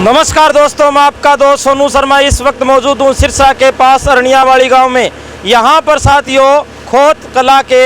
नमस्कार दोस्तों, मैं आपका दोस्त सोनू शर्मा इस वक्त मौजूद हूँ सिरसा के पास अरनियावाड़ी गांव में। यहाँ पर साथियों खोत कला के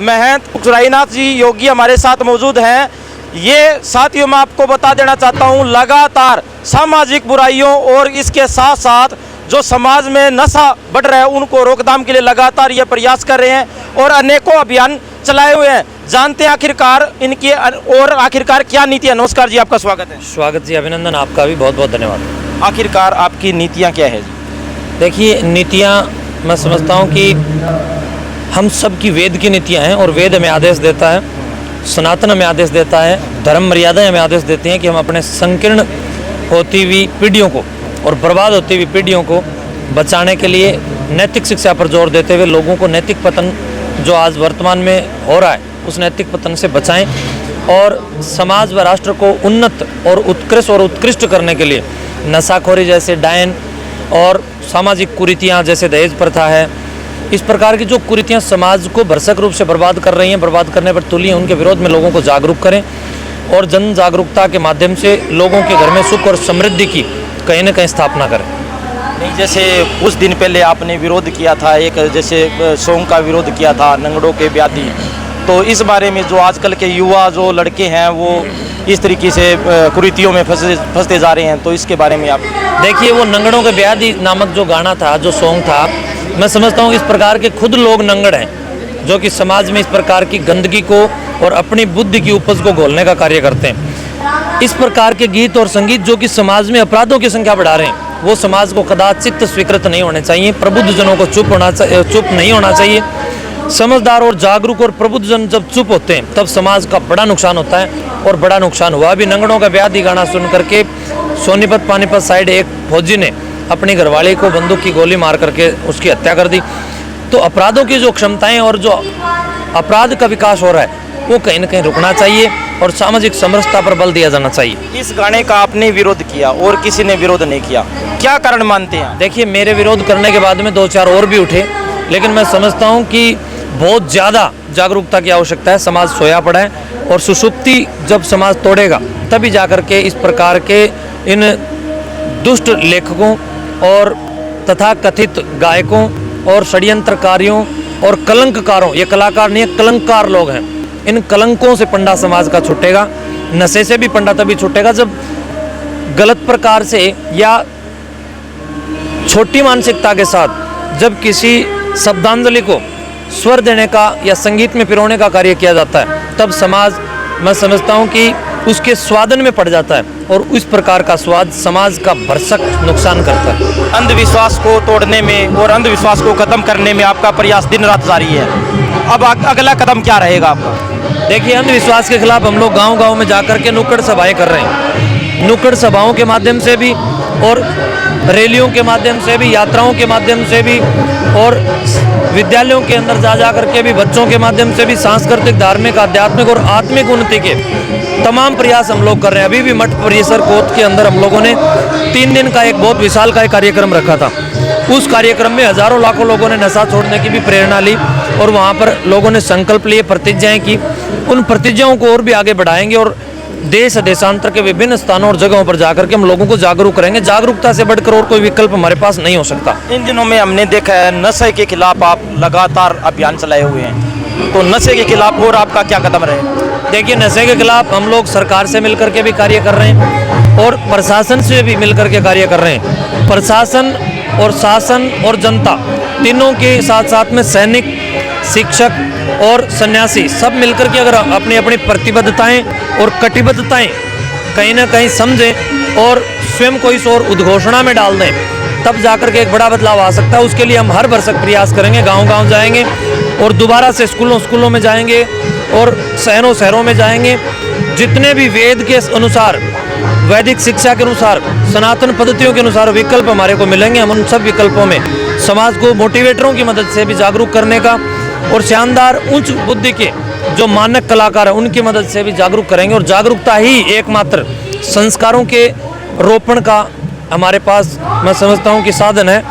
महंत राईनाथ जी योगी हमारे साथ मौजूद हैं। ये साथियों मैं आपको बता देना चाहता हूँ, लगातार सामाजिक बुराइयों और इसके साथ साथ जो समाज में नशा बढ़ रहा है उनको रोकथाम के लिए लगातार ये प्रयास कर रहे हैं और अनेकों अभियान चलाए हुए हैं। जानते हैं आखिरकार इनकी और आखिरकार क्या नीतियाँ। नमस्कार जी, आपका स्वागत है। स्वागत जी, अभिनंदन, आपका भी बहुत बहुत धन्यवाद। आखिरकार आपकी नीतियाँ क्या है जी? देखिए, नीतियाँ मैं समझता हूँ कि हम सब की वेद की नीतियाँ हैं और वेद हमें आदेश देता है, सनातन हमें आदेश देता है, धर्म मर्यादाएं हमें आदेश देती हैं कि हम अपने संकीर्ण होती हुई पीढ़ियों को और बर्बाद होती हुई पीढ़ियों को बचाने के लिए नैतिक शिक्षा पर जोर देते हुए लोगों को नैतिक पतन जो आज वर्तमान में हो रहा है उस नैतिक पतन से बचाएं और समाज व राष्ट्र को उन्नत और उत्कृष्ट करने के लिए नशाखोरी जैसे डायन और सामाजिक कुरीतियाँ जैसे दहेज प्रथा है, इस प्रकार की जो कुरीतियाँ समाज को भरसक रूप से बर्बाद कर रही हैं, बर्बाद करने पर तुली हैं, उनके विरोध में लोगों को जागरूक करें और जन जागरूकता के माध्यम से लोगों के घर में सुख और समृद्धि की कहीं न कहीं स्थापना करें। नहीं, जैसे कुछ दिन पहले आपने विरोध किया था, एक जैसे सॉन्ग का विरोध किया था, नंगड़ों के ब्याती, तो इस बारे में जो आजकल के युवा जो लड़के हैं वो इस तरीके से कुरीतियों में फंसते जा रहे हैं, तो इसके बारे में आप देखिए, वो नंगड़ों के ब्याती नामक जो गाना था, जो सॉन्ग था, मैं समझता हूँ इस प्रकार के खुद लोग नंगड़ हैं जो कि समाज में इस प्रकार की गंदगी को और अपनी बुद्धि की उपज को घोलने का कार्य करते हैं। इस प्रकार के गीत और संगीत जो कि समाज में अपराधों की संख्या बढ़ा रहे हैं, वो समाज को कदाचित स्वीकृत नहीं होने चाहिए। प्रबुद्ध जनों को चुप नहीं होना चाहिए। समझदार और जागरूक और प्रबुद्ध जन जब चुप होते हैं तब समाज का बड़ा नुकसान होता है और बड़ा नुकसान हुआ भी। नंगड़ों का ब्याती गाना सुन करके सोनीपत पानीपत साइड एक फौजी ने अपनी घरवाली को बंदूक की गोली मार करके उसकी हत्या कर दी। तो अपराधों की जो क्षमताएं और जो अपराध का विकास हो रहा है वो कहीं न कहीं रुकना चाहिए और सामाजिक समरसता पर बल दिया जाना चाहिए। इस गाने का आपने विरोध किया और किसी ने विरोध नहीं किया, क्या कारण मानते हैं? देखिए, मेरे विरोध करने के बाद में 2-4 और भी उठे, लेकिन मैं समझता हूँ कि बहुत ज़्यादा जागरूकता की आवश्यकता है। समाज सोया पड़ा है और सुषुप्ति जब समाज तोड़ेगा तभी जाकर के इस प्रकार के इन दुष्ट लेखकों और तथा कथित गायकों और षड्यंत्रकारियों और कलंककारों, ये कलाकार नहीं है, कलंककार लोग हैं, इन कलंकों से पंडा समाज का छूटेगा। नशे से भी पंडा तभी छूटेगा जब गलत प्रकार से या छोटी मानसिकता के साथ जब किसी शब्दांजलि को स्वर देने का या संगीत में पिरोने का कार्य किया जाता है, तब समाज, मैं समझता हूँ कि उसके स्वादन में पड़ जाता है और उस प्रकार का स्वाद समाज का भरसक नुकसान करता है। अंधविश्वास को तोड़ने में और अंधविश्वास को खत्म करने में आपका प्रयास दिन रात जारी है। अब अगला कदम क्या रहेगा आपका? देखिए, अंधविश्वास के खिलाफ हम लोग गांव-गांव में जाकर के नुक्कड़ सभाएं कर रहे हैं। नुक्कड़ सभाओं के माध्यम से भी और रैलियों के माध्यम से भी, यात्राओं के माध्यम से भी और विद्यालयों के अंदर जा करके भी, बच्चों के माध्यम से भी सांस्कृतिक, धार्मिक, आध्यात्मिक और आत्मिक उन्नति के तमाम प्रयास हम लोग कर रहे हैं। अभी भी मठ परिसर कोत के अंदर हम लोगों ने 3 दिन का एक बहुत विशाल का एक कार्यक्रम रखा था। उस कार्यक्रम में हजारों लाखों लोगों ने नशा छोड़ने की भी प्रेरणा ली और वहाँ पर लोगों ने संकल्प लिए, प्रतिज्ञाएं की। उन प्रतिज्ञाओं को और भी आगे बढ़ाएंगे और देश देशांतर के विभिन्न स्थानों और जगहों पर जाकर के हम लोगों को जागरूक करेंगे। जागरूकता से बढ़कर और कोई विकल्प हमारे पास नहीं हो सकता। इन दिनों में हमने देखा है नशे के खिलाफ आप लगातार अभियान चलाए हुए हैं, तो नशे के खिलाफ और आपका क्या कदम रहे? देखिए, नशे के खिलाफ हम लोग सरकार से मिलकर के भी कार्य कर रहे हैं और प्रशासन से भी मिलकर के कार्य कर रहे हैं। प्रशासन और शासन और जनता तीनों के साथ साथ में सैनिक, शिक्षक और सन्यासी सब मिलकर के अगर अपनी अपनी प्रतिबद्धताएं और कटिबद्धताएं कहीं ना कहीं समझें और स्वयं को इस ओर उद्घोषणा में डाल दें, तब जाकर के एक बड़ा बदलाव आ सकता है। उसके लिए हम हर भरसक प्रयास करेंगे। गांव-गांव जाएंगे और दोबारा से स्कूलों में जाएंगे और शहरों में जाएंगे। जितने भी वेद के अनुसार, वैदिक शिक्षा के अनुसार, सनातन पद्धतियों के अनुसार विकल्प हमारे को मिलेंगे, हम उन सब विकल्पों में समाज को मोटिवेटरों की मदद से भी जागरूक करने का और शानदार उच्च बुद्धि के जो मानक कलाकार हैं उनकी मदद से भी जागरूक करेंगे। और जागरूकता ही एकमात्र संस्कारों के रोपण का हमारे पास, मैं समझता हूँ कि साधन है।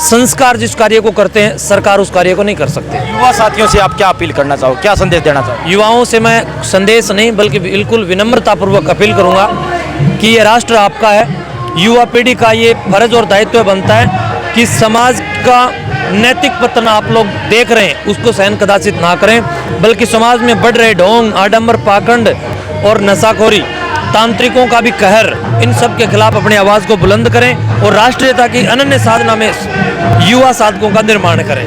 संस्कार जिस कार्य को करते हैं, सरकार उस कार्य को नहीं कर सकते। युवा साथियों से आप क्या अपील करना चाहो, क्या संदेश देना चाहो? युवाओं से मैं संदेश नहीं बल्कि बिल्कुल विनम्रतापूर्वक अपील करूंगा कि ये राष्ट्र आपका है युवा पीढ़ी का ये फर्ज और दायित्व बनता है कि समाज का नैतिक पतन आप लोग देख रहे हैं उसको सहन कदाचित ना करें, बल्कि समाज में बढ़ रहे ढोंग, आडंबर, पाखंड और नशाखोरी, तांत्रिकों का भी कहर, इन सब के खिलाफ अपनी आवाज़ को बुलंद करें और राष्ट्रीयता की अनन्य साधना में युवा साधकों का निर्माण करें।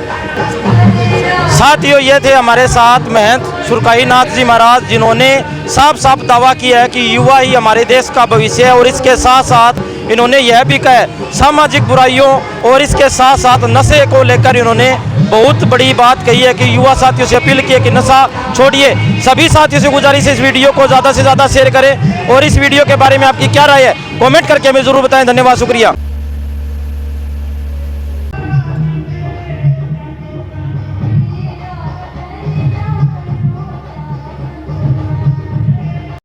साथियों, ये थे हमारे साथ महंत सुरकाई नाथ जी महाराज, जिन्होंने साफ साफ दावा किया है कि युवा ही हमारे देश का भविष्य है। और इसके साथ साथ इन्होंने यह भी कहा है सामाजिक बुराइयों और इसके साथ साथ नशे को लेकर इन्होंने बहुत बड़ी बात कही है कि युवा साथियों से अपील की है कि नशा छोड़िए। सभी साथियों से गुजारिश है इस वीडियो को ज़्यादा से ज़्यादा शेयर करें और इस वीडियो के बारे में आपकी क्या राय है कमेंट करके हमें ज़रूर बताएं। धन्यवाद, शुक्रिया।